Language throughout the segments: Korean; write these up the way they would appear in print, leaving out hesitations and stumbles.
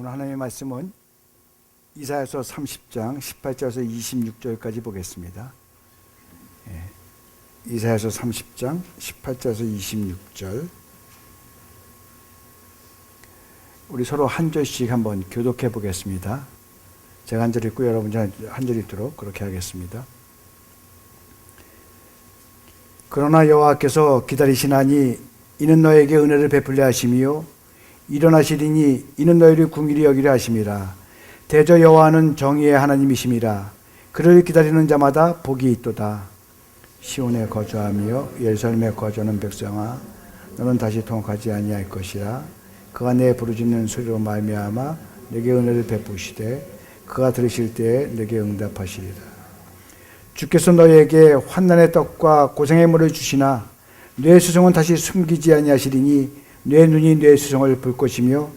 오늘 하나님의 말씀은 이사야서 30장 18절에서 26절까지 보겠습니다. 이사야서 30장 18절에서 26절. 우리 서로 한 절씩 한번 교독해 보겠습니다. 제가 한 절 읽고 여러분이 한 절 읽도록 그렇게 하겠습니다. 그러나 여호와께서 기다리시나니 이는 너에게 은혜를 베풀려 하심이요 일어나시리니 이는 너희를 긍휼히 여기려 하심이라. 대저 여호와는 정의의 하나님이심이라. 그를 기다리는 자마다 복이 있도다. 시온에 거주하며 예루살렘에 거주하는 백성아, 너는 다시 통곡하지 아니할 것이라. 그가 내 부르짖는 소리로 말미암아 내게 은혜를 베푸시되 그가 들으실 때에 내게 응답하시리라. 주께서 너희에게 환난의 떡과 고생의 물을 주시나 뇌 수송은 다시 숨기지 아니하시리니 내 눈이 내 수송을 볼 것이며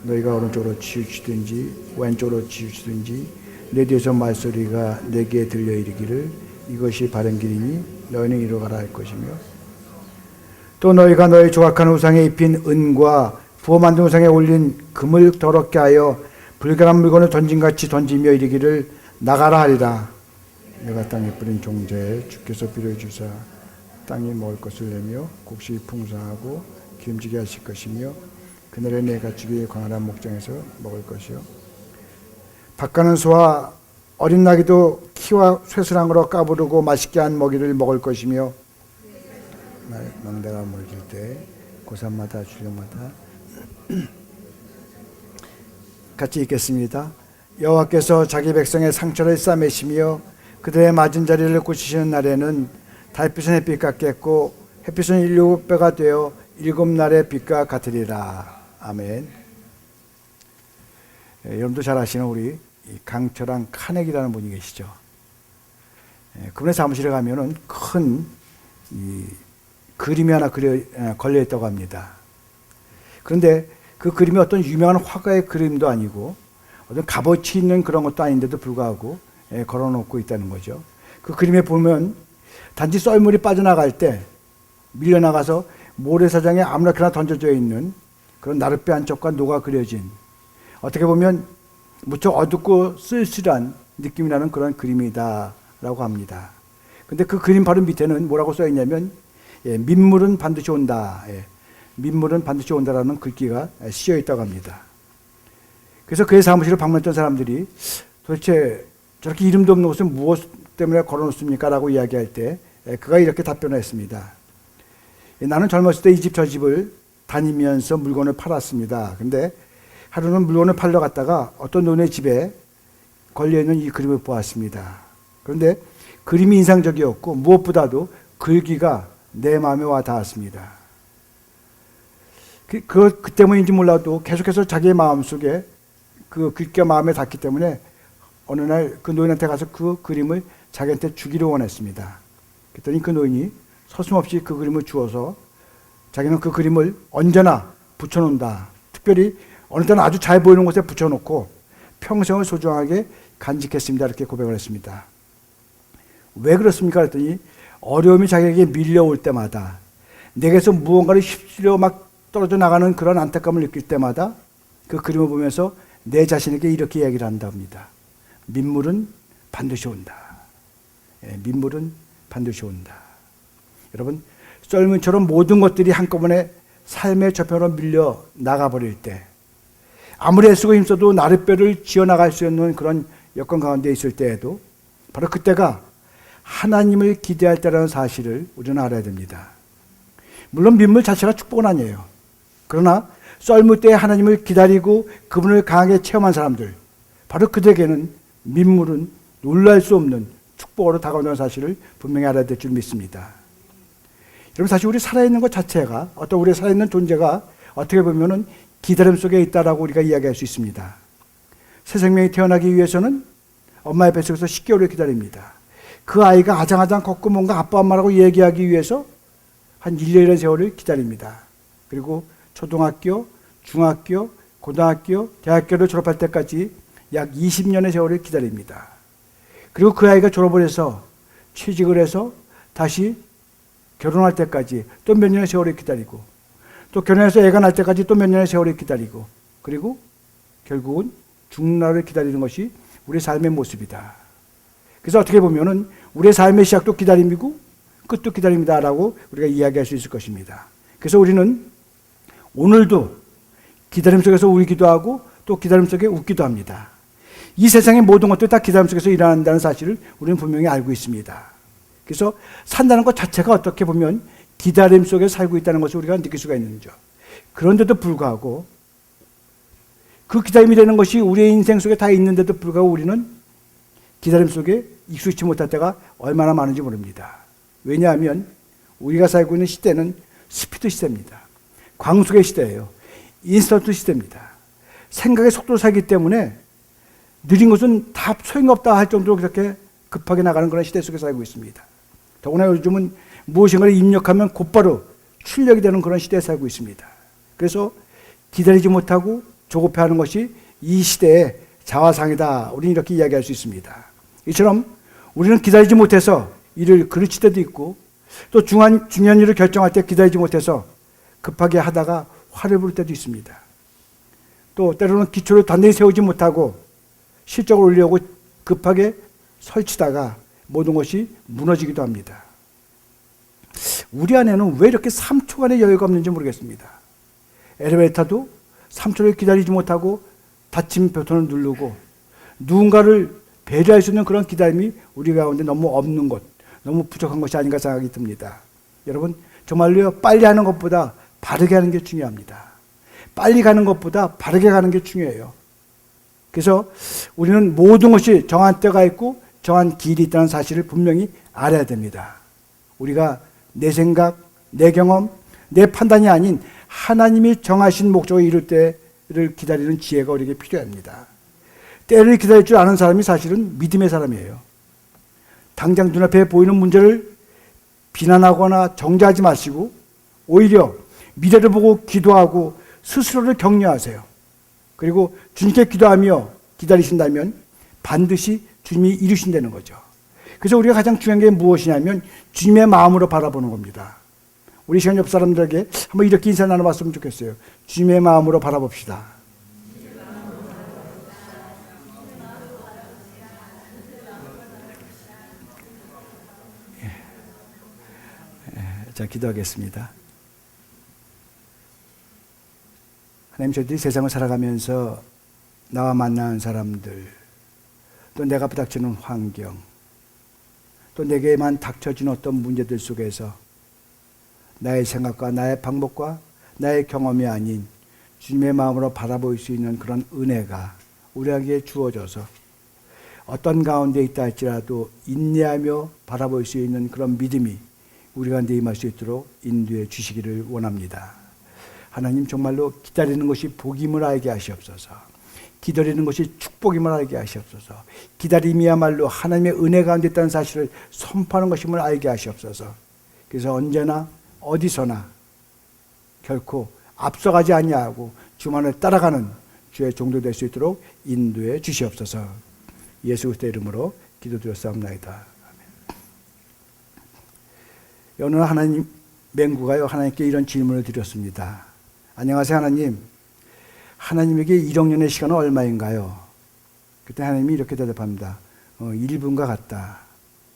너희가 오른쪽으로 치우치든지 왼쪽으로 치우치든지 내 뒤에서 말소리가 내게 들려 이르기를 이것이 바른 길이니 너희는 이리로 가라 할 것이며 또 너희가 너희 조각한 우상에 입힌 은과 부어 만든 우상에 올린 금을 더럽게 하여 불결한 물건을 던진같이 던지며 이르기를 나가라 하리라. 내가 땅에 뿌린 종자에 주께서 비를 주사 땅이 먹을 것을 내며 곡식이 풍성하고 기름지게 하실 것이며 그날에 내 가축이 광활한 목장에서 먹을 것이요 밭가는 소와 어린 나귀도 키와 쇠스랑으로 까부르고 맛있게 한 먹이를 먹을 것이며 망대가 물질 때 고산마다 주령마다 같이 읽겠습니다. 여호와께서 자기 백성의 상처를 싸매시며 그들의 맞은 자리를 고치시는 날에는 달빛은 햇빛 같겠고 햇빛은 7배가 되어 7날의 빛과 같으리라. 아멘. 여러분도 잘 아시는 우리 강철한 카네기라는 분이 계시죠. 그분의 사무실에 가면은 큰 그림이 하나 걸려 있다고 합니다. 그런데 그 그림이 어떤 유명한 화가의 그림도 아니고 어떤 값어치 있는 그런 것도 아닌데도 불구하고 걸어놓고 있다는 거죠. 그 그림에 보면 단지 썰물이 빠져나갈 때 밀려나가서 모래사장에 아무렇게나 던져져 있는 그런 나룻배 한쪽과 노가 그려진 어떻게 보면 무척 어둡고 쓸쓸한 느낌이 나는 그런 그림이다라고 합니다. 근데 그 그림 바로 밑에는 뭐라고 써 있냐면 민물은 반드시 온다. 민물은 반드시 온다라는 글귀가 씌어 있다고 합니다. 그래서 그의 사무실을 방문했던 사람들이 도대체 저렇게 이름도 없는 곳에 무엇 때문에 걸어놓습니까? 라고 이야기할 때 그가 이렇게 답변을 했습니다. 나는 젊었을 때 이 집 저 집을 다니면서 물건을 팔았습니다. 근데 하루는 물건을 팔러 갔다가 어떤 노인의 집에 걸려있는 이 그림을 보았습니다. 그런데 그림이 인상적이었고 무엇보다도 글귀가 내 마음에 와 닿았습니다. 그 때문인지 몰라도 계속해서 자기의 마음속에 그 글귀가 마음에 닿기 때문에 어느 날 그 노인한테 가서 그 그림을 자기한테 주기를 원했습니다. 그랬더니 그 노인이 서슴없이 그 그림을 주어서 자기는 그 그림을 언제나 붙여놓는다. 특별히 어느 때는 아주 잘 보이는 곳에 붙여놓고 평생을 소중하게 간직했습니다. 이렇게 고백을 했습니다. 왜 그렇습니까? 그랬더니 어려움이 자기에게 밀려올 때마다 내게서 무언가를 휩쓸려 막 떨어져 나가는 그런 안타까움을 느낄 때마다 그 그림을 보면서 내 자신에게 이렇게 이야기를 한답니다. 민물은 반드시 온다. 민물은 반드시 온다. 여러분, 썰물처럼 모든 것들이 한꺼번에 삶의 저편으로 밀려 나가버릴 때 아무리 애쓰고 힘써도 나룻배를 지어나갈 수 있는 그런 여건 가운데 있을 때에도 바로 그때가 하나님을 기대할 때라는 사실을 우리는 알아야 됩니다. 물론 민물 자체가 축복은 아니에요. 그러나 썰물 때에 하나님을 기다리고 그분을 강하게 체험한 사람들, 바로 그들에게는 민물은 놀랄 수 없는 축복으로 다가온다는 사실을 분명히 알아야 될 줄 믿습니다. 여러분, 사실 우리 살아있는 것 자체가, 어떤 우리 살아있는 존재가 어떻게 보면은 기다림 속에 있다라고 우리가 이야기할 수 있습니다. 새 생명이 태어나기 위해서는 엄마의 뱃속에서 10개월을 기다립니다. 그 아이가 아장아장 걷고 뭔가 아빠 엄마라고 얘기하기 위해서 한 1년이라는 세월을 기다립니다. 그리고 초등학교, 중학교, 고등학교, 대학교를 졸업할 때까지 약 20년의 세월을 기다립니다. 그리고 그 아이가 졸업을 해서 취직을 해서 다시 결혼할 때까지 또 몇 년의 세월을 기다리고 또 결혼해서 애가 날 때까지 또 몇 년의 세월을 기다리고 그리고 결국은 죽는 날을 기다리는 것이 우리의 삶의 모습이다. 그래서 어떻게 보면은 우리의 삶의 시작도 기다림이고 끝도 기다림이다라고 우리가 이야기할 수 있을 것입니다. 그래서 우리는 오늘도 기다림 속에서 울기도 하고 또 기다림 속에 웃기도 합니다. 이 세상의 모든 것들이 다 기다림 속에서 일어난다는 사실을 우리는 분명히 알고 있습니다. 그래서 산다는 것 자체가 어떻게 보면 기다림 속에 살고 있다는 것을 우리가 느낄 수가 있는 거죠. 그런데도 불구하고 그 기다림이 되는 것이 우리의 인생 속에 다 있는데도 불구하고 우리는 기다림 속에 익숙치 못할 때가 얼마나 많은지 모릅니다. 왜냐하면 우리가 살고 있는 시대는 스피드 시대입니다. 광속의 시대예요. 인스턴트 시대입니다. 생각의 속도로 살기 때문에 느린 것은 다 소용없다 할 정도로 그렇게 급하게 나가는 그런 시대 속에 살고 있습니다. 더구나 요즘은 무엇인가를 입력하면 곧바로 출력이 되는 그런 시대에 살고 있습니다. 그래서 기다리지 못하고 조급해하는 것이 이 시대의 자화상이다. 우리는 이렇게 이야기할 수 있습니다. 이처럼 우리는 기다리지 못해서 일을 그르칠 때도 있고 또 중요한 일을 결정할 때 기다리지 못해서 급하게 하다가 화를 부를 때도 있습니다. 또 때로는 기초를 단단히 세우지 못하고 실적을 올리려고 급하게 설치다가 모든 것이 무너지기도 합니다. 우리 안에는 왜 이렇게 3초간의 여유가 없는지 모르겠습니다. 엘리베이터도 3초를 기다리지 못하고 닫힌 버튼을 누르고 누군가를 배려할 수 있는 그런 기다림이 우리 가운데 너무 없는 것, 너무 부족한 것이 아닌가 생각이 듭니다. 여러분 정말로요, 빨리 하는 것보다 바르게 하는 게 중요합니다. 빨리 가는 것보다 바르게 가는 게 중요해요. 그래서 우리는 모든 것이 정한 때가 있고 정한 길이 있다는 사실을 분명히 알아야 됩니다. 우리가 내 생각, 내 경험, 내 판단이 아닌 하나님이 정하신 목적을 이룰 때를 기다리는 지혜가 우리에게 필요합니다. 때를 기다릴 줄 아는 사람이 사실은 믿음의 사람이에요. 당장 눈앞에 보이는 문제를 비난하거나 정죄하지 마시고 오히려 미래를 보고 기도하고 스스로를 격려하세요. 그리고 주님께 기도하며 기다리신다면 반드시 주님이 이루신다는 거죠. 그래서 우리가 가장 중요한 게 무엇이냐면 주님의 마음으로 바라보는 겁니다. 우리 시간 옆 사람들에게 한번 이렇게 인사 나눠봤으면 좋겠어요. 주님의 마음으로 바라봅시다. 자, 기도하겠습니다. 하나님, 저희들이 세상을 살아가면서 나와 만나는 사람들, 또 내가 부닥치는 환경, 또 내게만 닥쳐진 어떤 문제들 속에서 나의 생각과 나의 방법과 나의 경험이 아닌 주님의 마음으로 바라볼 수 있는 그런 은혜가 우리에게 주어져서 어떤 가운데 있다 할지라도 인내하며 바라볼 수 있는 그런 믿음이 우리 가운데 임할 수 있도록 인도해 주시기를 원합니다. 하나님, 정말로 기다리는 것이 복임을 알게 하시옵소서. 기다리는 것이 축복임을 알게 하시옵소서. 기다림이야말로 하나님의 은혜 가운데 있다는 사실을 선포하는 것임을 알게 하시옵소서. 그래서 언제나 어디서나 결코 앞서가지 아니하고 주만을 따라가는 주의 종도 될 수 있도록 인도해 주시옵소서. 예수 그리스도의 이름으로 기도드렸사옵나이다. 어느 하나님 맹구가요, 하나님께 이런 질문을 드렸습니다. 안녕하세요 하나님, 하나님에게 1억 년의 시간은 얼마인가요? 그때 하나님이 이렇게 대답합니다. 1분과 같다.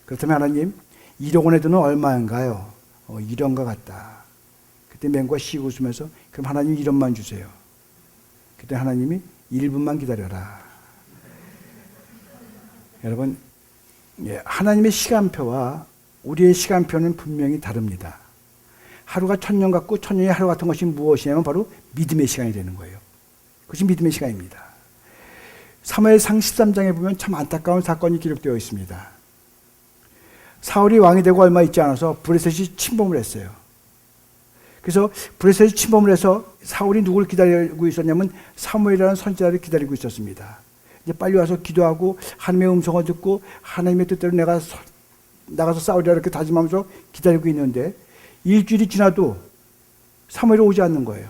그렇다면 하나님, 1억 원의 돈은 얼마인가요? 1원과 같다. 그때 맹구가 씩 웃으면서 그럼 하나님 1원만 주세요. 그때 하나님이 1분만 기다려라. 여러분, 하나님의 시간표와 우리의 시간표는 분명히 다릅니다. 하루가 1000년 같고 1000년이 하루 같은 것이 무엇이냐면 바로 믿음의 시간이 되는 거예요. 그것이 믿음의 시간입니다. 사무엘상 13장에 보면 참 안타까운 사건이 기록되어 있습니다. 사울이 왕이 되고 얼마 있지 않아서 브레셋이 침범을 했어요. 그래서 브레셋이 침범을 해서 사울이 누구를 기다리고 있었냐면 사무엘이라는 선지자를 기다리고 있었습니다. 이제 빨리 와서 기도하고 하나님의 음성을 듣고 하나님의 뜻대로 내가 나가서 싸우리라 이렇게 다짐하면서 기다리고 있는데 일주일이 지나도 사무엘이 오지 않는 거예요.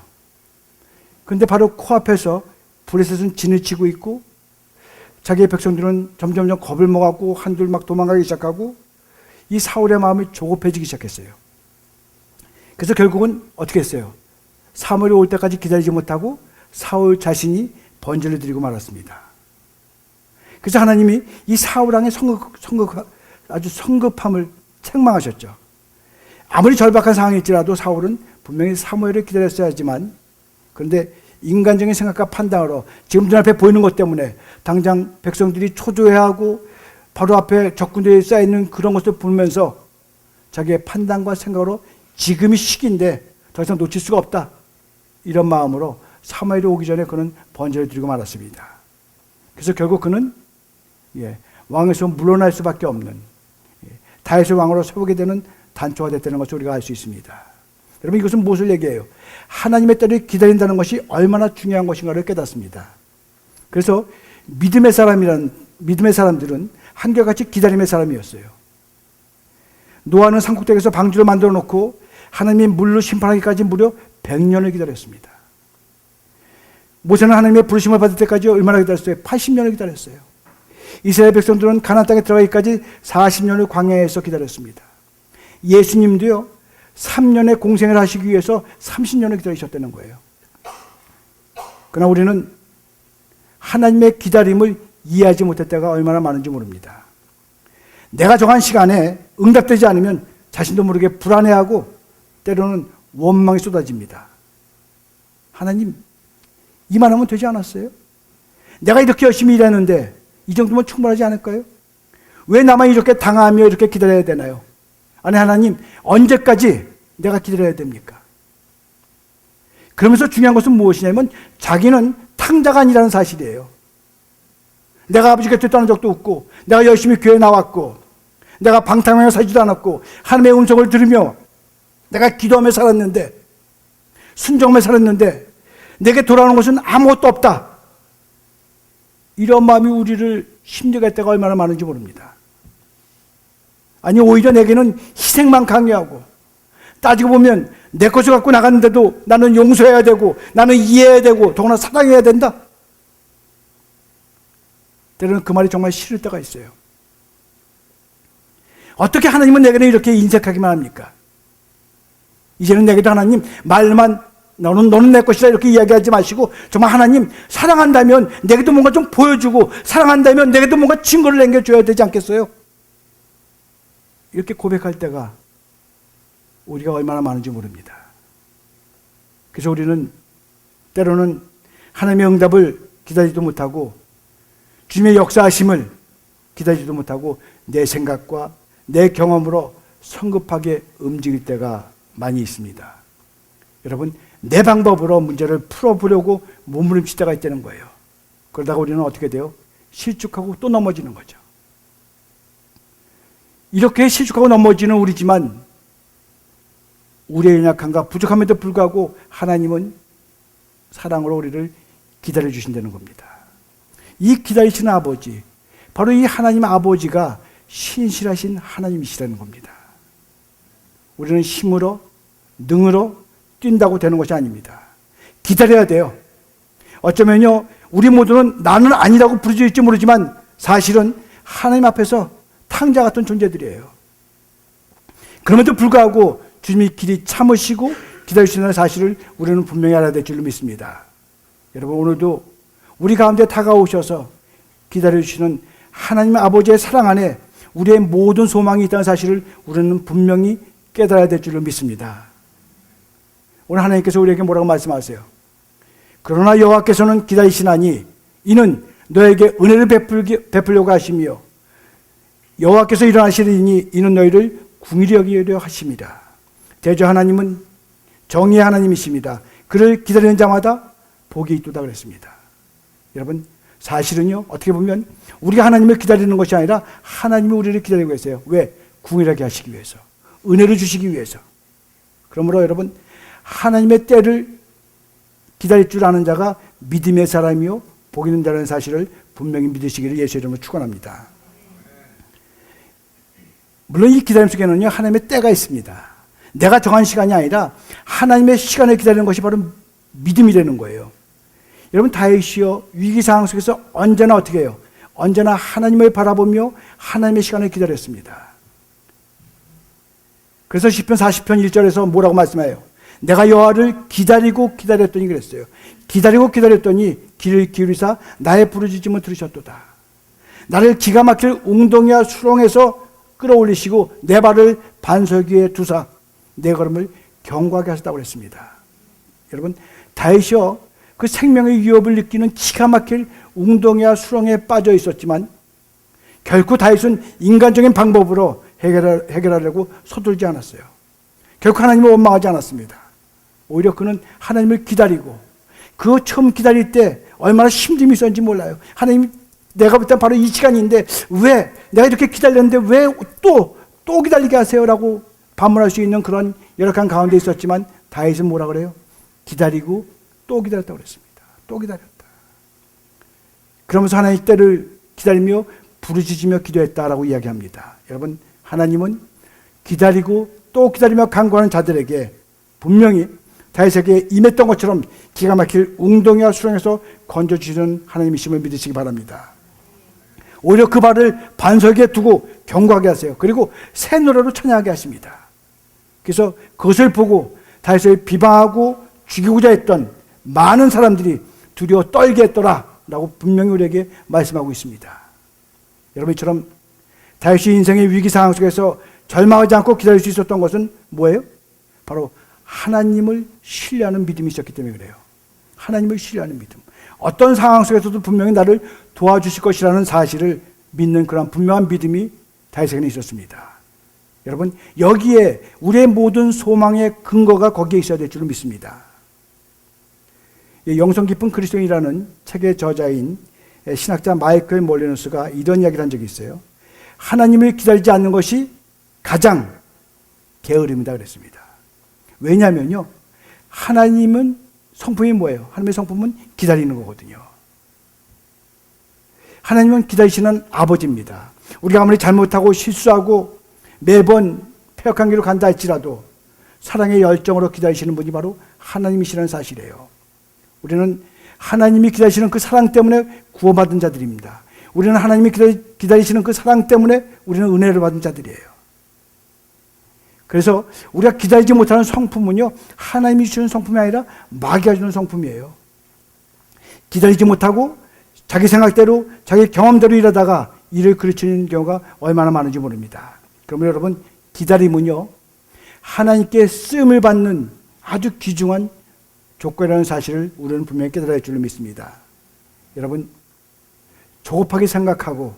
그런데 바로 코앞에서 브레셋은 진을 치고 있고 자기의 백성들은 점점점 겁을 먹었고 한둘 막 도망가기 시작하고 이 사울의 마음이 조급해지기 시작했어요. 그래서 결국은 어떻게 했어요? 사무엘이 올 때까지 기다리지 못하고 사울 자신이 번제를 드리고 말았습니다. 그래서 하나님이 이 사울 왕의 아주 성급함을 책망하셨죠. 아무리 절박한 상황일지라도 사울은 분명히 사무엘을 기다렸어야 하지만, 그런데 인간적인 생각과 판단으로 지금 눈앞에 보이는 것 때문에 당장 백성들이 초조해하고 바로 앞에 적군들이 쌓여있는 그런 것을 보면서 자기의 판단과 생각으로 지금이 시기인데 더 이상 놓칠 수가 없다, 이런 마음으로 사무엘이 오기 전에 그는 번제를 드리고 말았습니다. 그래서 결국 그는 왕에서 물러날 수밖에 없는 다윗의 왕으로 세우게 되는 단초가 됐다는 것을 우리가 알 수 있습니다. 여러분, 이것은 무엇을 얘기해요? 하나님의 때를 기다린다는 것이 얼마나 중요한 것인가를 깨닫습니다. 그래서 믿음의 사람들은 한결같이 기다림의 사람이었어요. 노아는 산꼭대기에서 방주를 만들어 놓고 하나님이 물로 심판하기까지 무려 100년을 기다렸습니다. 모세는 하나님의 부르심을 받을 때까지 얼마나 기다렸어요? 80년을 기다렸어요. 이스라엘 백성들은 가나안 땅에 들어가기까지 40년을 광야에서 기다렸습니다. 예수님도요, 3년의 공생을 하시기 위해서 30년을 기다리셨다는 거예요. 그러나 우리는 하나님의 기다림을 이해하지 못할 때가 얼마나 많은지 모릅니다. 내가 정한 시간에 응답되지 않으면 자신도 모르게 불안해하고 때로는 원망이 쏟아집니다. 하나님, 이만하면 되지 않았어요? 내가 이렇게 열심히 일했는데 이 정도면 충분하지 않을까요? 왜 나만 이렇게 당하며 이렇게 기다려야 되나요? 아니, 하나님, 언제까지 내가 기다려야 됩니까? 그러면서 중요한 것은 무엇이냐면 자기는 탕자가 아니라는 사실이에요. 내가 아버지 곁에 떠난 적도 없고, 내가 열심히 교회에 나왔고, 내가 방탕하며 살지도 않았고, 하나님의 음성을 들으며 내가 기도하며 살았는데, 순종하며 살았는데 내게 돌아오는 것은 아무것도 없다, 이런 마음이 우리를 힘들게 할 때가 얼마나 많은지 모릅니다. 아니, 오히려 내게는 희생만 강요하고, 따지고 보면 내 것을 갖고 나갔는데도 나는 용서해야 되고, 나는 이해해야 되고, 더구나 사랑해야 된다. 때로는 그 말이 정말 싫을 때가 있어요. 어떻게 하나님은 내게는 이렇게 인색하기만 합니까? 이제는 내게도 하나님, 말만 너는 내 것이다 이렇게 이야기하지 마시고, 정말 하나님, 사랑한다면 내게도 뭔가 좀 보여주고, 사랑한다면 내게도 뭔가 증거를 남겨줘야 되지 않겠어요? 이렇게 고백할 때가 우리가 얼마나 많은지 모릅니다. 그래서 우리는 때로는 하나님의 응답을 기다리지도 못하고, 주님의 역사하심을 기다리지도 못하고, 내 생각과 내 경험으로 성급하게 움직일 때가 많이 있습니다. 여러분, 내 방법으로 문제를 풀어보려고 몸부림칠 때가 있다는 거예요. 그러다가 우리는 어떻게 돼요? 실축하고 또 넘어지는 거죠. 이렇게 실축하고 넘어지는 우리지만, 우리의 연약함과 부족함에도 불구하고 하나님은 사랑으로 우리를 기다려주신다는 겁니다. 이 기다리시는 아버지, 바로 이 하나님 아버지가 신실하신 하나님이시라는 겁니다. 우리는 힘으로, 능으로 뛴다고 되는 것이 아닙니다. 기다려야 돼요. 어쩌면요, 우리 모두는 나는 아니라고 부르짖을지 모르지만 사실은 하나님 앞에서 탕자 같은 존재들이에요. 그럼에도 불구하고 주님이 길이 참으시고 기다리시는 사실을 우리는 분명히 알아야 될 줄로 믿습니다. 여러분, 오늘도 우리 가운데 다가오셔서 기다려주시는 하나님 아버지의 사랑 안에 우리의 모든 소망이 있다는 사실을 우리는 분명히 깨달아야 될 줄로 믿습니다. 오늘 하나님께서 우리에게 뭐라고 말씀하세요? 그러나 여호와께서는 기다리시나니 이는 너에게 은혜를 베풀려고 하시며, 여호와께서 일어나시리니 이는 너희를 궁일히 여기려 하심이라. 대저 하나님은 정의의 하나님이십니다. 그를 기다리는 자마다 복이 있도다 그랬습니다. 여러분, 사실은요, 어떻게 보면 우리가 하나님을 기다리는 것이 아니라 하나님이 우리를 기다리고 계세요. 왜? 궁일하게 하시기 위해서, 은혜를 주시기 위해서. 그러므로 여러분, 하나님의 때를 기다릴 줄 아는 자가 믿음의 사람이요 복 있는 자라는 사실을 분명히 믿으시기를 예수의 이름으로 축원합니다. 물론 이 기다림 속에는요, 하나님의 때가 있습니다. 내가 정한 시간이 아니라 하나님의 시간을 기다리는 것이 바로 믿음이 되는 거예요. 여러분, 다윗이요, 위기 상황 속에서 언제나 어떻게 해요? 언제나 하나님을 바라보며 하나님의 시간을 기다렸습니다. 그래서 시편 40편 1절에서 뭐라고 말씀해요? 내가 여호와를 기다리고 기다렸더니 그랬어요. 기다리고 기다렸더니 귀를 기울이사 나의 부르짖음을 들으셨도다. 나를 기가 막힐 웅덩이와 수렁에서 끌어올리시고 내 발을 반석 위에 두사 내 걸음을 견고하게 하셨다고 그랬습니다. 여러분, 다윗이요, 그 생명의 위협을 느끼는 기가 막힐 웅덩이와 수렁에 빠져 있었지만 결코 다윗은 인간적인 방법으로 해결하려고 서둘지 않았어요. 결코 하나님을 원망하지 않았습니다. 오히려 그는 하나님을 기다리고, 그 처음 기다릴 때 얼마나 힘듦이 있었는지 몰라요. 하나님, 내가 볼 때 바로 이 시간인데 왜 내가 이렇게 기다렸는데 왜 또 기다리게 하세요? 라고 반문할 수 있는 그런 열악한 가운데 있었지만 다윗은 뭐라 그래요? 기다리고 또 기다렸다고 그랬습니다. 또 기다렸다. 그러면서 하나님 때를 기다리며 부르짖으며 기도했다라고 이야기합니다. 여러분, 하나님은 기다리고 또 기다리며 간구하는 자들에게 분명히 다윗에게 임했던 것처럼 기가 막힐 웅덩이와 수렁에서 건져주시는 하나님이심을 믿으시기 바랍니다. 오히려 그 발을 반석에 두고 견고하게 하세요. 그리고 새 노래로 찬양하게 하십니다. 그래서 그것을 보고 다윗을 비방하고 죽이고자 했던 많은 사람들이 두려워 떨게 했더라 라고 분명히 우리에게 말씀하고 있습니다. 여러분, 이처럼 다윗이 인생의 위기 상황 속에서 절망하지 않고 기다릴 수 있었던 것은 뭐예요? 바로 하나님을 신뢰하는 믿음이 있었기 때문에 그래요. 하나님을 신뢰하는 믿음. 어떤 상황 속에서도 분명히 나를 도와주실 것이라는 사실을 믿는 그런 분명한 믿음이 다윗에게는 있었습니다. 여러분, 여기에 우리의 모든 소망의 근거가 거기에 있어야 될 줄로 믿습니다. 영성 깊은 그리스도인이라는 책의 저자인 신학자 마이클 몰리너스가 이런 이야기를 한 적이 있어요. 하나님을 기다리지 않는 것이 가장 게으름이다 그랬습니다. 왜냐하면요, 하나님은 성품이 뭐예요? 하나님의 성품은 기다리는 거거든요. 하나님은 기다리시는 아버지입니다. 우리가 아무리 잘못하고 실수하고 매번 패역한 길로 간다 할지라도 사랑의 열정으로 기다리시는 분이 바로 하나님이시라는 사실이에요. 우리는 하나님이 기다리시는 그 사랑 때문에 구원받은 자들입니다. 우리는 하나님이 기다리시는 그 사랑 때문에 우리는 은혜를 받은 자들이에요. 그래서 우리가 기다리지 못하는 성품은요, 하나님이 주는 성품이 아니라 마귀가 주는 성품이에요. 기다리지 못하고 자기 생각대로 자기 경험대로 일하다가 일을 그르치는 경우가 얼마나 많은지 모릅니다. 그러면 여러분, 기다림은요, 하나님께 쓰임을 받는 아주 귀중한 조건이라는 사실을 우리는 분명히 깨달아야 할 줄로 믿습니다. 여러분, 조급하게 생각하고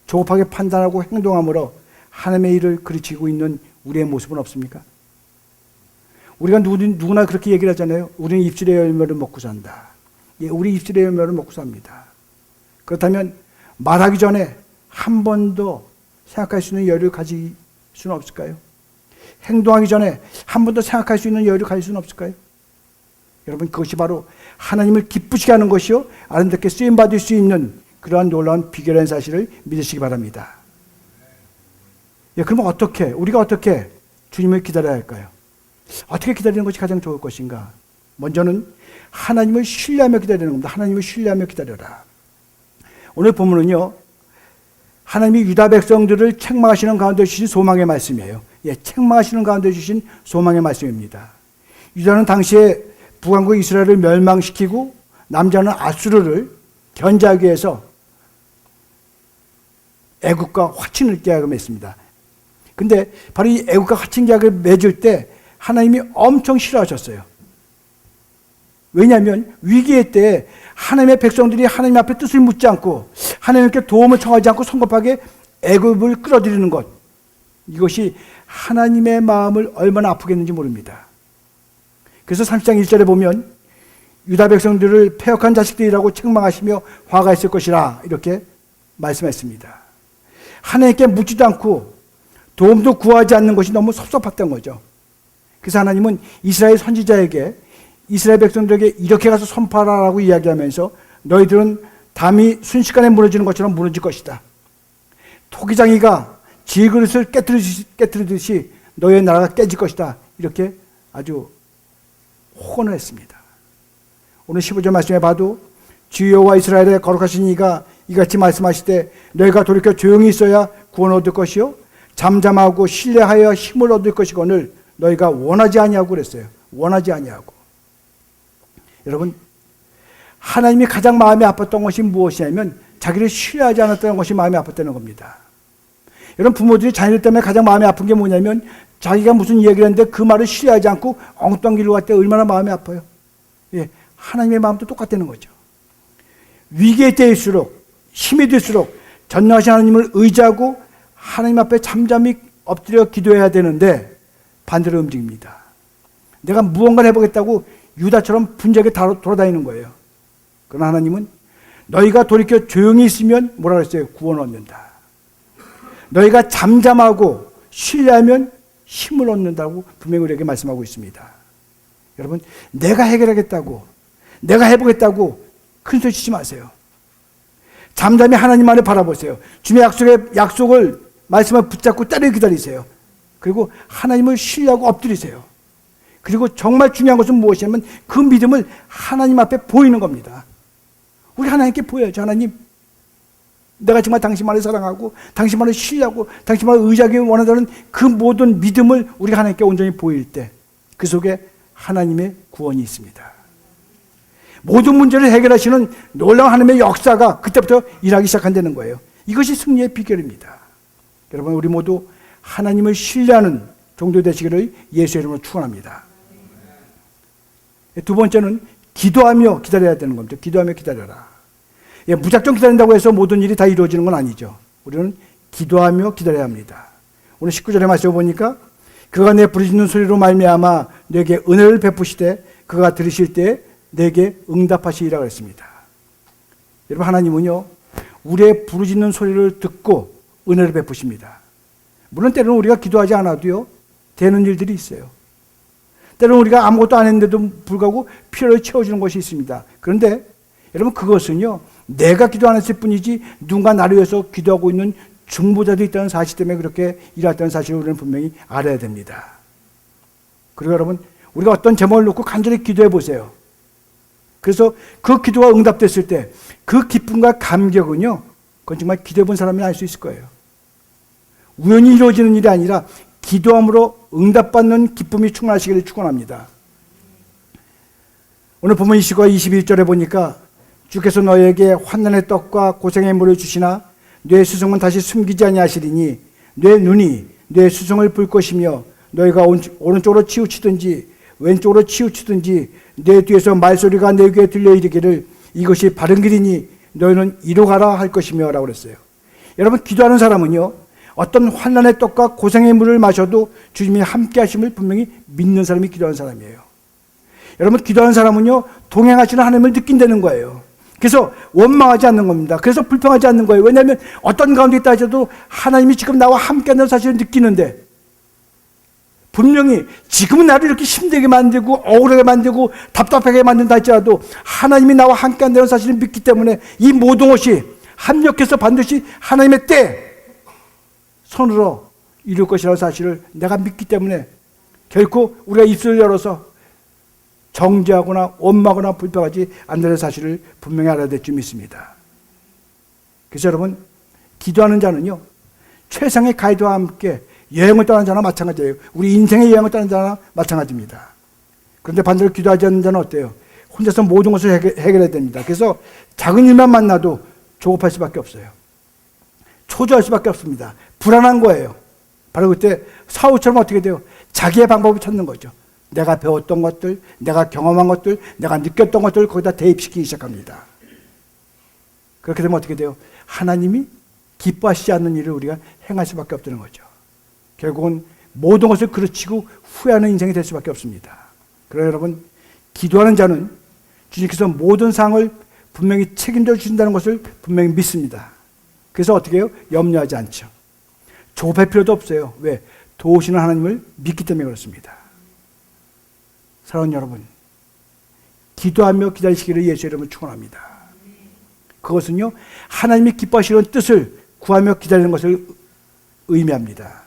조급하게 판단하고 행동함으로 하나님의 일을 그르치고 있는 우리의 모습은 없습니까? 우리가 누구나 그렇게 얘기를 하잖아요. 우리는 입술의 열매를 먹고 산다. 예, 우리 입술의 열매를 먹고 삽니다. 그렇다면 말하기 전에 한 번 더 생각할 수 있는 여유를 가질 수는 없을까요? 행동하기 전에 한 번 더 생각할 수 있는 여유를 가질 수는 없을까요? 여러분, 그것이 바로 하나님을 기쁘시게 하는 것이요, 아름답게 쓰임받을 수 있는 그러한 놀라운 비결이라는 사실을 믿으시기 바랍니다. 예, 그러면 우리가 어떻게 주님을 기다려야 할까요? 어떻게 기다리는 것이 가장 좋을 것인가? 먼저는 하나님을 신뢰하며 기다리는 겁니다. 하나님을 신뢰하며 기다려라. 오늘 본문은요, 하나님이 유다 백성들을 책망하시는 가운데 주신 소망의 말씀이에요. 예, 책망하시는 가운데 주신 소망의 말씀입니다. 유다는 당시에 북왕국 이스라엘을 멸망시키고 남자는 아수르를 견제하기 위해서 애국과 화친을 계약했습니다. 근데 바로 이 애국과 화친 계약을 맺을 때 하나님이 엄청 싫어하셨어요. 왜냐하면 위기의 때에 하나님의 백성들이 하나님 앞에 뜻을 묻지 않고 하나님께 도움을 청하지 않고 성급하게 애굽을 끌어들이는 것, 이것이 하나님의 마음을 얼마나 아프겠는지 모릅니다. 그래서 30장 1절에 보면 유다 백성들을 패역한 자식들이라고 책망하시며 화가 있을 것이라 이렇게 말씀했습니다. 하나님께 묻지도 않고 도움도 구하지 않는 것이 너무 섭섭했던 거죠. 그래서 하나님은 이스라엘 선지자에게 이스라엘 백성들에게 이렇게 가서 선포하라고 이야기하면서 너희들은 담이 순식간에 무너지는 것처럼 무너질 것이다. 토기장이가 질그릇을 깨뜨리듯이 너희의 나라가 깨질 것이다. 이렇게 아주 호언을 했습니다. 오늘 15절 말씀에 봐도 주 여호와 이스라엘의 거룩하신 이가 이같이 말씀하실 때 너희가 돌이켜 조용히 있어야 구원을 얻을 것이요 잠잠하고 신뢰하여 힘을 얻을 것이거늘 너희가 원하지 아니하고 그랬어요. 원하지 아니하고. 여러분, 하나님이 가장 마음이 아팠던 것이 무엇이냐면 자기를 신뢰하지 않았다는 것이 마음이 아팠다는 겁니다. 여러분, 부모들이 자녀들 때문에 가장 마음이 아픈 게 뭐냐면 자기가 무슨 얘기를 했는데 그 말을 신뢰하지 않고 엉뚱한 길로 갈 때 얼마나 마음이 아파요. 예, 하나님의 마음도 똑같다는 거죠. 위기의 때일수록, 힘이 들수록 전능하신 하나님을 의지하고 하나님 앞에 잠잠히 엎드려 기도해야 되는데 반대로 움직입니다. 내가 무언가를 해보겠다고 유다처럼 분주하게 돌아다니는 거예요. 그러나 하나님은 너희가 돌이켜 조용히 있으면 뭐라 그랬어요? 구원 얻는다. 너희가 잠잠하고 신뢰하면 힘을 얻는다고 분명히 우리에게 말씀하고 있습니다. 여러분, 내가 해결하겠다고, 내가 해보겠다고 큰 소리 치지 마세요. 잠잠히 하나님만을 바라보세요. 주님의 약속을 말씀을 붙잡고 따르게 기다리세요. 그리고 하나님을 신뢰하고 엎드리세요. 그리고 정말 중요한 것은 무엇이냐면 그 믿음을 하나님 앞에 보이는 겁니다. 우리 하나님께 보여야죠. 하나님, 내가 정말 당신만을 사랑하고 당신만을 신뢰하고 당신만을 의지하기 원한다는 그 모든 믿음을 우리가 하나님께 온전히 보일 때 그 속에 하나님의 구원이 있습니다. 모든 문제를 해결하시는 놀라운 하나님의 역사가 그때부터 일하기 시작한다는 거예요. 이것이 승리의 비결입니다. 여러분, 우리 모두 하나님을 신뢰하는 종도 되시기를 예수의 이름으로 축원합니다. 두 번째는 기도하며 기다려야 되는 겁니다. 기도하며 기다려라. 예, 무작정 기다린다고 해서 모든 일이 다 이루어지는 건 아니죠. 우리는 기도하며 기다려야 합니다. 오늘 19절에 말씀을 보니까 그가 내 부르짖는 소리로 말미암아 내게 은혜를 베푸시되 그가 들으실 때 내게 응답하시리라 그랬습니다. 여러분, 하나님은요 우리의 부르짖는 소리를 듣고 은혜를 베푸십니다. 물론 때로는 우리가 기도하지 않아도요 되는 일들이 있어요. 때로는 우리가 아무것도 안 했는데도 불구하고 필요를 채워주는 것이 있습니다. 그런데 여러분, 그것은요 내가 기도 안 했을 뿐이지 누군가 나를 위해서 기도하고 있는 중보자도 있다는 사실 때문에 그렇게 일했다는 사실을 우리는 분명히 알아야 됩니다. 그리고 여러분, 우리가 어떤 제목을 놓고 간절히 기도해 보세요. 그래서 그 기도가 응답됐을 때 그 기쁨과 감격은요 그건 정말 기도해 본 사람이 알 수 있을 거예요. 우연히 이루어지는 일이 아니라 기도함으로 응답받는 기쁨이 충만하시기를 축원합니다. 오늘 본문 20과 21절에 보니까 주께서 너희에게 환난의 떡과 고생의 물을 주시나 뇌 수송은 다시 숨기지 아니하시리니 뇌 눈이 뇌 수송을 볼 것이며 너희가 오른쪽으로 치우치든지 왼쪽으로 치우치든지 내 뒤에서 말소리가 내 귀에 들려 이르기를 이것이 바른 길이니 너희는 이로 가라 할 것이며 라고 그랬어요. 여러분, 기도하는 사람은요 어떤 환난의 떡과 고생의 물을 마셔도 주님이 함께 하심을 분명히 믿는 사람이 기도하는 사람이에요. 여러분, 기도하는 사람은요 동행하시는 하나님을 느낀다는 거예요. 그래서 원망하지 않는 겁니다. 그래서 불평하지 않는 거예요. 왜냐하면 어떤 가운데 있다 하셔도 하나님이 지금 나와 함께 한다는 사실을 느끼는데, 분명히 지금은 나를 이렇게 힘들게 만들고 억울하게 만들고 답답하게 만든다 할지라도 하나님이 나와 함께 한다는 사실을 믿기 때문에 이 모든 것이 합력해서 반드시 하나님의 때 손으로 이룰 것이라는 사실을 내가 믿기 때문에 결코 우리가 입술을 열어서 정죄하거나 원망하거나 불평하지 않는 사실을 분명히 알아야 될 줄 믿습니다. 그래서 여러분, 기도하는 자는요 최상의 가이드와 함께 여행을 떠나는 자나 마찬가지예요. 우리 인생의 여행을 떠나는 자나 마찬가지입니다. 그런데 반대로 기도하지 않는 자는 어때요? 혼자서 모든 것을 해결해야 됩니다. 그래서 작은 일만 만나도 조급할 수밖에 없어요. 초조할 수밖에 없습니다. 불안한 거예요. 바로 그때 사울처럼 어떻게 돼요? 자기의 방법을 찾는 거죠. 내가 배웠던 것들, 내가 경험한 것들, 내가 느꼈던 것들을 거기다 대입시키기 시작합니다. 그렇게 되면 어떻게 돼요? 하나님이 기뻐하시지 않는 일을 우리가 행할 수밖에 없다는 거죠. 결국은 모든 것을 그르치고 후회하는 인생이 될 수밖에 없습니다. 그러나 여러분, 기도하는 자는 주님께서 모든 상을 분명히 책임져 주신다는 것을 분명히 믿습니다. 그래서 어떻게 해요? 염려하지 않죠. 조급할 필요도 없어요. 왜? 도우시는 하나님을 믿기 때문에 그렇습니다. 사랑하는 여러분, 기도하며 기다리시기를 예수의 이름으로 축원합니다. 그것은요 하나님이 기뻐하시는 뜻을 구하며 기다리는 것을 의미합니다.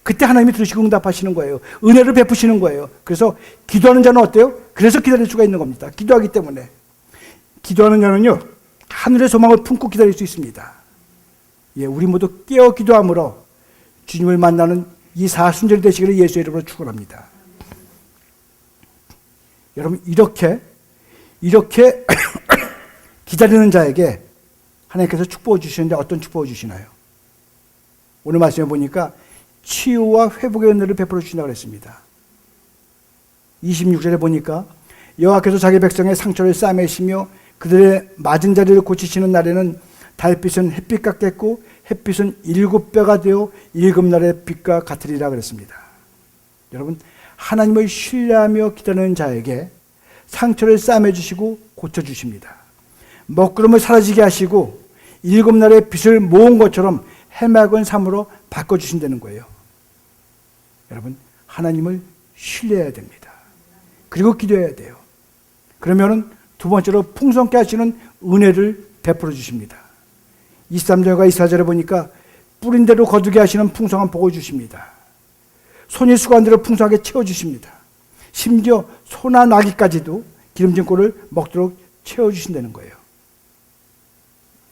그때 하나님이 들으시고 응답하시는 거예요. 은혜를 베푸시는 거예요. 그래서 기도하는 자는 어때요? 그래서 기다릴 수가 있는 겁니다. 기도하기 때문에. 기도하는 자는요 하늘의 소망을 품고 기다릴 수 있습니다. 예, 우리 모두 깨어 기도함으로 주님을 만나는 이 사순절이 되시기를 예수의 이름으로 축원합니다. 여러분, 이렇게 기다리는 자에게 하나님께서 축복을 주시는데 어떤 축복을 주시나요? 오늘 말씀에 보니까 치유와 회복의 은혜를 베풀어 주신다고 그랬습니다. 26절에 보니까 여호와께서 자기 백성의 상처를 싸매시며 그들의 맞은 자리를 고치시는 날에는 달빛은 햇빛 같겠고 햇빛은 7배가 되어 7날의 빛과 같으리라 그랬습니다. 여러분, 하나님을 신뢰하며 기다리는 자에게 상처를 싸매주시고 고쳐주십니다. 먹구름을 사라지게 하시고 7날의 빛을 모은 것처럼 해맑은 삶으로 바꿔주신다는 거예요. 여러분, 하나님을 신뢰해야 됩니다. 그리고 기도해야 돼요. 그러면은 두 번째로 풍성케 하시는 은혜를 베풀어 주십니다. 23절과 24절에 보니까 뿌린 대로 거두게 하시는 풍성한 복을 주십니다. 손이 수고한 대로 풍성하게 채워주십니다. 심지어 소나 나귀까지도 기름진 꼴을 먹도록 채워주신다는 거예요.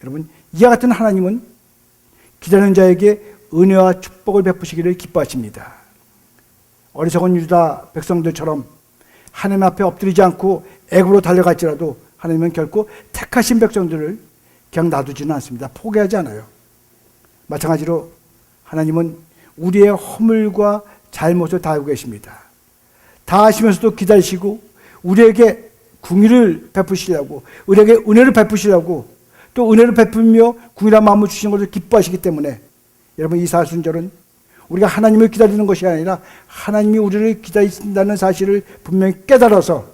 여러분, 이와 같은 하나님은 기다리는 자에게 은혜와 축복을 베푸시기를 기뻐하십니다. 어리석은 유다 백성들처럼 하나님 앞에 엎드리지 않고 애굽으로 달려갈지라도 하나님은 결코 택하신 백성들을 그냥 놔두지는 않습니다. 포기하지 않아요. 마찬가지로 하나님은 우리의 허물과 잘못을 다 알고 계십니다. 다 아시면서도 기다리시고 우리에게 궁의를 베푸시려고, 우리에게 은혜를 베푸시려고, 또 은혜를 베풀며 궁의란 마음을 주신 것을 기뻐하시기 때문에 여러분, 이 사순절은 우리가 하나님을 기다리는 것이 아니라 하나님이 우리를 기다리신다는 사실을 분명히 깨달아서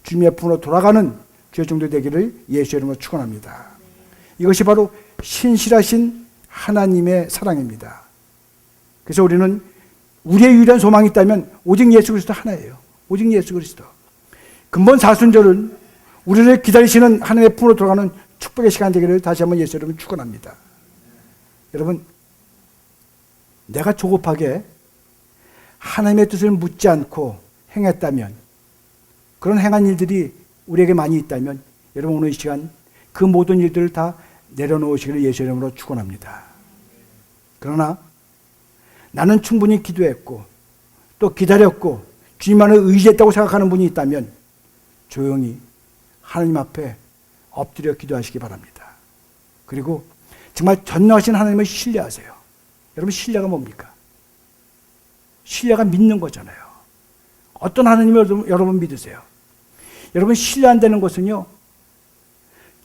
주님의 품으로 돌아가는 주의 종도 되기를 예수의 이름으로 축원합니다. 이것이 바로 신실하신 하나님의 사랑입니다. 그래서 우리는 우리의 유일한 소망이 있다면 오직 예수 그리스도 하나예요. 오직 예수 그리스도. 근본 사순절은 우리를 기다리시는 하나님의 품으로 돌아가는 축복의 시간 되기를 다시 한번 예수 이름으로 축원합니다. 여러분, 내가 조급하게 하나님의 뜻을 묻지 않고 행했다면, 그런 행한 일들이 우리에게 많이 있다면 여러분, 오늘 이 시간 그 모든 일들을 다 내려놓으시기를 예수 이름으로 축원합니다. 그러나 나는 충분히 기도했고 또 기다렸고 주님만을 의지했다고 생각하는 분이 있다면 조용히 하나님 앞에 엎드려 기도하시기 바랍니다. 그리고 정말 전능하신 하나님을 신뢰하세요. 여러분, 신뢰가 뭡니까? 신뢰가 믿는 거잖아요. 어떤 하나님을 여러분 믿으세요? 여러분, 신뢰한다는 것은요,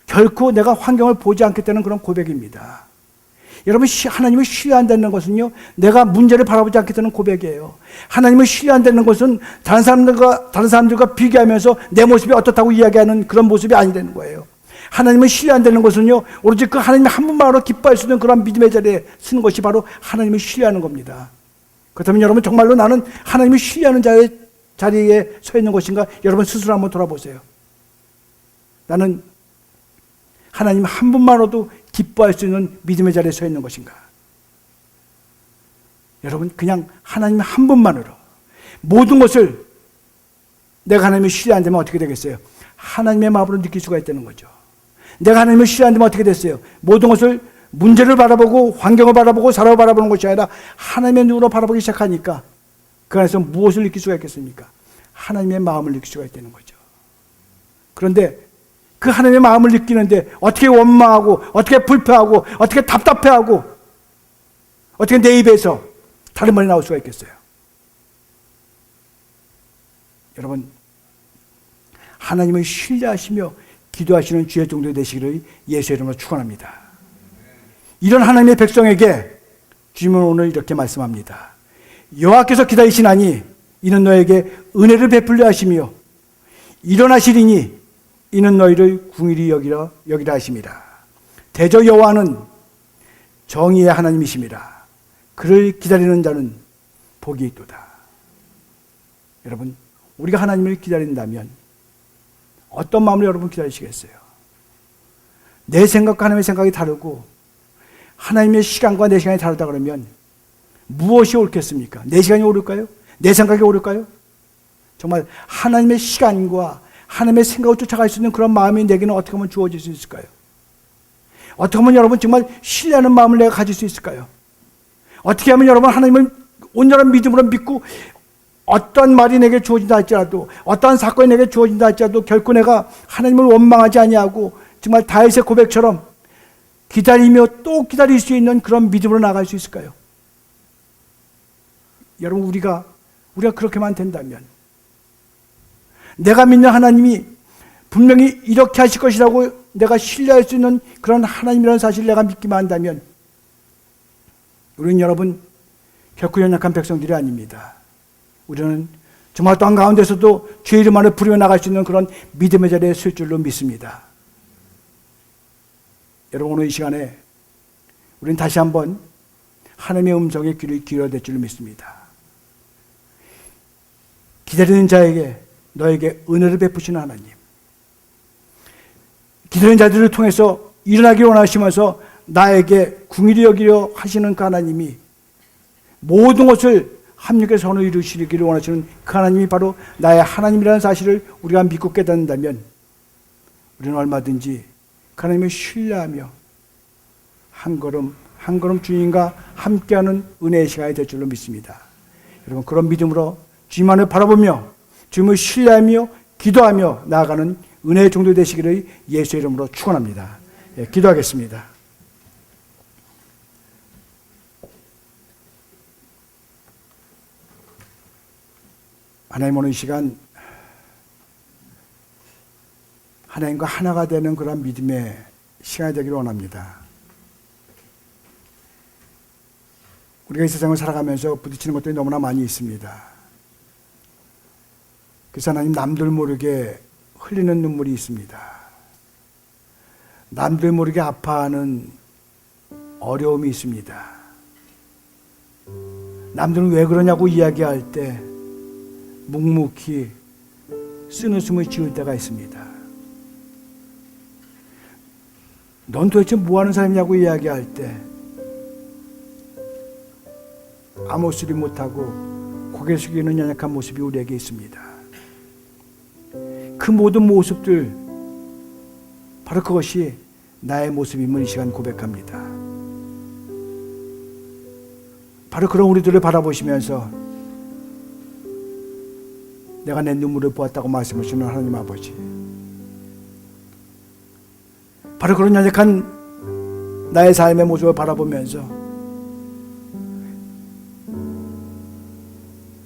결코 내가 환경을 보지 않겠다는 그런 고백입니다. 여러분, 하나님을 신뢰한다는 것은요, 내가 문제를 바라보지 않겠다는 고백이에요. 하나님을 신뢰한다는 것은 다른 사람들과 비교하면서 내 모습이 어떻다고 이야기하는 그런 모습이 아니라는 거예요. 하나님을 신뢰한다는 것은요, 오로지 그 하나님의 한 분만으로 기뻐할 수 있는 그런 믿음의 자리에 쓰는 것이 바로 하나님을 신뢰하는 겁니다. 그렇다면 여러분, 정말로 나는 하나님을 신뢰하는 자리에 서 있는 것인가? 여러분 스스로 한번 돌아보세요. 나는 하나님 한 분만으로도 기뻐할 수 있는 믿음의 자리에 서 있는 것인가? 여러분, 그냥 하나님 한 분만으로 모든 것을 내가 하나님을 신뢰한다면 어떻게 되겠어요? 하나님의 마음으로 느낄 수가 있다는 거죠. 내가 하나님을 신뢰한다면 어떻게 됐어요? 모든 것을, 문제를 바라보고 환경을 바라보고 사람을 바라보는 것이 아니라 하나님의 눈으로 바라보기 시작하니까 그 안에서 무엇을 느낄 수가 있겠습니까? 하나님의 마음을 느낄 수가 있다는 거죠. 그런데 그 하나님의 마음을 느끼는데 어떻게 원망하고 어떻게 불평하고 어떻게 답답해하고 어떻게 내 입에서 다른 말이 나올 수가 있겠어요? 여러분, 하나님을 신뢰하시며 기도하시는 주의 종도 되시기를 예수의 이름으로 축원합니다. 이런 하나님의 백성에게 주님은 오늘 이렇게 말씀합니다. 여호와께서 기다리시나니 이는 너에게 은혜를 베풀려 하시며 일어나시리니 이는 너희를 궁일이 여기라 하심이라. 대저 여호와는 정의의 하나님이심이라. 그를 기다리는 자는 복이 있도다. 여러분, 우리가 하나님을 기다린다면 어떤 마음으로 여러분 기다리시겠어요? 내 생각과 하나님의 생각이 다르고 하나님의 시간과 내 시간이 다르다 그러면 무엇이 옳겠습니까? 내 시간이 옳을까요? 내 생각이 옳을까요? 정말 하나님의 시간과 하나님의 생각을 쫓아갈 수 있는 그런 마음이 내게는 어떻게 하면 주어질 수 있을까요? 어떻게 하면 여러분 정말 신뢰하는 마음을 내가 가질 수 있을까요? 어떻게 하면 여러분 하나님을 온전한 믿음으로 믿고 어떤 말이 내게 주어진다 할지라도, 어떠한 사건이 내게 주어진다 할지라도 결코 내가 하나님을 원망하지 아니하고 정말 다윗의 고백처럼 기다리며 또 기다릴 수 있는 그런 믿음으로 나갈 수 있을까요? 여러분, 우리가 그렇게만 된다면, 내가 믿는 하나님이 분명히 이렇게 하실 것이라고 내가 신뢰할 수 있는 그런 하나님이라는 사실을 내가 믿기만 한다면, 우리는 여러분 결코 연약한 백성들이 아닙니다. 우리는 정말 땅 가운데서도 주의 이름 안에 부르며 나갈 수 있는 그런 믿음의 자리에 설 줄로 믿습니다. 여러분, 오늘 이 시간에 우리는 다시 한번 하나님의 음성에 귀를 기울여야 될 줄로 믿습니다. 기다리는 자에게 너에게 은혜를 베푸시는 하나님, 기다리는 자들을 통해서 일어나기를 원하시면서 나에게 궁일이 여기려 하시는 그 하나님이 모든 것을 합력의 선을 이루시기를 원하시는 그 하나님이 바로 나의 하나님이라는 사실을 우리가 믿고 깨닫는다면, 우리는 얼마든지 그 하나님을 신뢰하며 한 걸음 한 걸음 주님과 함께하는 은혜의 시간이 될 줄로 믿습니다. 여러분, 그런 믿음으로 주님만을 바라보며 주님을 신뢰하며 기도하며 나아가는 은혜의 종도 되시기를 예수의 이름으로 축원합니다. 기도하겠습니다. 하나님, 오늘 이 시간 하나님과 하나가 되는 그런 믿음의 시간이 되기를 원합니다. 우리가 이 세상을 살아가면서 부딪히는 것들이 너무나 많이 있습니다. 그래서 하나님, 남들 모르게 흘리는 눈물이 있습니다. 남들 모르게 아파하는 어려움이 있습니다. 남들은 왜 그러냐고 이야기할 때 묵묵히 쓴웃음을 지을 때가 있습니다. 넌 도대체 뭐하는 사람이냐고 이야기할 때 아무 소리 못하고 고개 숙이는 연약한 모습이 우리에게 있습니다. 그 모든 모습들, 바로 그것이 나의 모습임을 이 시간 고백합니다. 바로 그런 우리들을 바라보시면서 내가 내 눈물을 보았다고 말씀하시는 하나님 아버지, 바로 그런 연약한 나의 삶의 모습을 바라보면서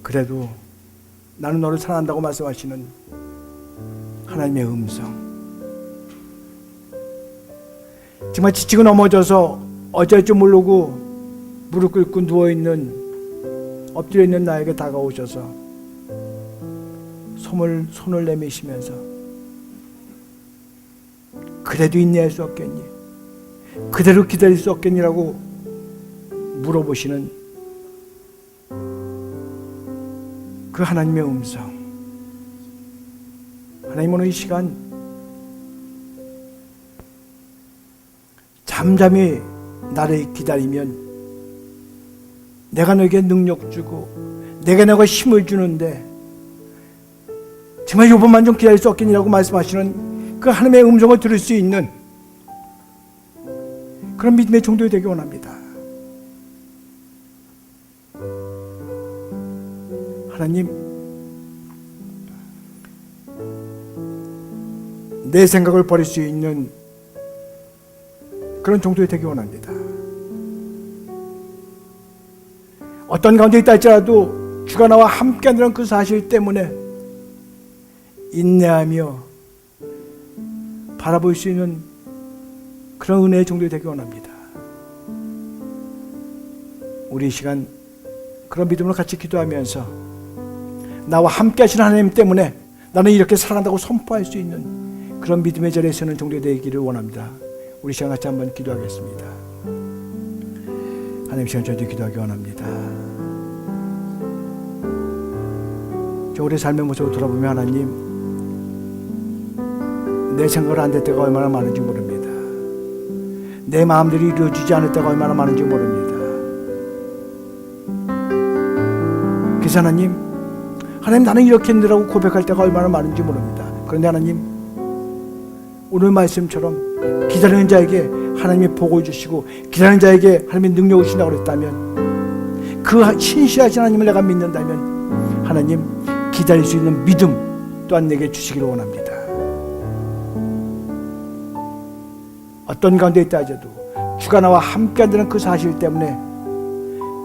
그래도 나는 너를 사랑한다고 말씀하시는 하나님의 음성, 정말 지치고 넘어져서 어쩔 줄 모르고 무릎 꿇고 누워있는, 엎드려 있는 나에게 다가오셔서 손을 내미시면서 그래도 인내할 수 없겠니? 그대로 기다릴 수 없겠니라고 물어보시는 그 하나님의 음성. 하나님, 오늘 이 시간 잠잠히 나를 기다리면 내가 너에게 능력 주고 내가 너에게 힘을 주는데 정말 요번만 좀 기다릴 수 없겠니라고 말씀하시는 그 하나님의 음성을 들을 수 있는 그런 믿음의 종도가 되기 원합니다. 하나님, 내 생각을 버릴 수 있는 그런 종도가 되기 원합니다. 어떤 가운데 있다 할지라도 주가 나와 함께한다는 그 사실 때문에 인내하며 바라볼 수 있는 그런 은혜의 종도가 되기 원합니다. 우리 이 시간 그런 믿음으로 같이 기도하면서 나와 함께 하시는 하나님 때문에 나는 이렇게 살아간다고 선포할 수 있는 그런 믿음의 자리에 서는 종도가 되기를 원합니다. 우리 시간 같이 한번 기도하겠습니다. 하나님, 시간 저희도 기도하기 원합니다. 저 우리 삶의 모습을 돌아보며 하나님, 내 생각을 안 될 때가 얼마나 많은지 모릅니다. 내 마음들이 이루어지지 않을 때가 얼마나 많은지 모릅니다. 그래서 하나님, 나는 이렇게 했느라고 고백할 때가 얼마나 많은지 모릅니다. 그런데 하나님, 오늘 말씀처럼 기다리는 자에게 하나님이 복을 주시고 기다리는 자에게 하나님이 능력을 주신다고 그랬다면, 그 신실하신 하나님을 내가 믿는다면 하나님 기다릴 수 있는 믿음 또한 내게 주시기를 원합니다. 어떤 가운데 있다 하셔도 주가 나와 함께 한다는 그 사실 때문에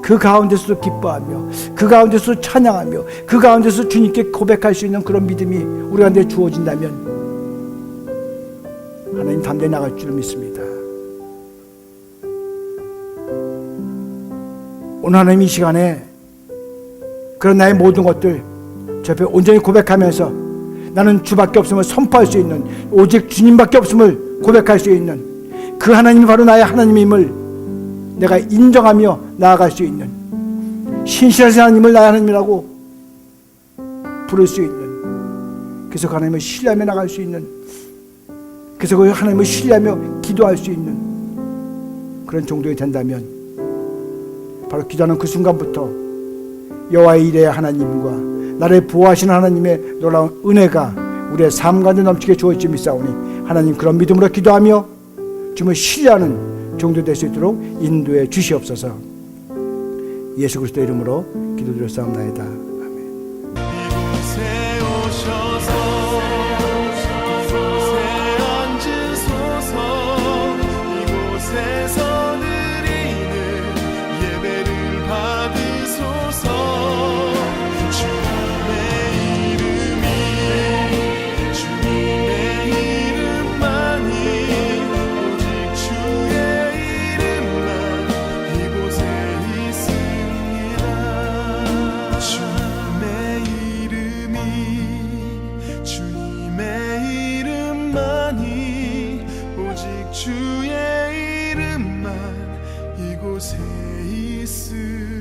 그 가운데서도 기뻐하며 그 가운데서 찬양하며 그 가운데서 주님께 고백할 수 있는 그런 믿음이 우리 가운데 주어진다면 하나님 담대히 나갈 줄 믿습니다. 오늘 하나님 이 시간에 그런 나의 모든 것들 저 앞에 온전히 고백하면서 나는 주밖에 없음을 선포할 수 있는, 오직 주님밖에 없음을 고백할 수 있는 그 하나님이 바로 나의 하나님임을 내가 인정하며 나아갈 수 있는, 신실하신 하나님을 나의 하나님이라고 부를 수 있는, 그래서 그 하나님을 신뢰하며 나갈 수 있는, 그래서 그 하나님을 신뢰하며 기도할 수 있는 그런 정도가 된다면 바로 기도하는 그 순간부터 여호와의 이레의 하나님과 나를 보호하시는 하나님의 놀라운 은혜가 우리의 삶 가운데 넘치게 주어질 믿사오니 하나님 그런 믿음으로 기도하며 주님을 신뢰하는 정도 될 수 있도록 인도해 주시옵소서. 예수 그리스도의 이름으로 기도드렸사옵나이다. 아멘. 이곳에 오셔서 이곳에 앉으소서. 이곳에서 드리는 예배를 받으소서. 주님의 이름만이, 오직 주의 이름만 이곳에 있습니다. 주님의 이름만이, 오직 주의 이름만 이곳에 있습니다.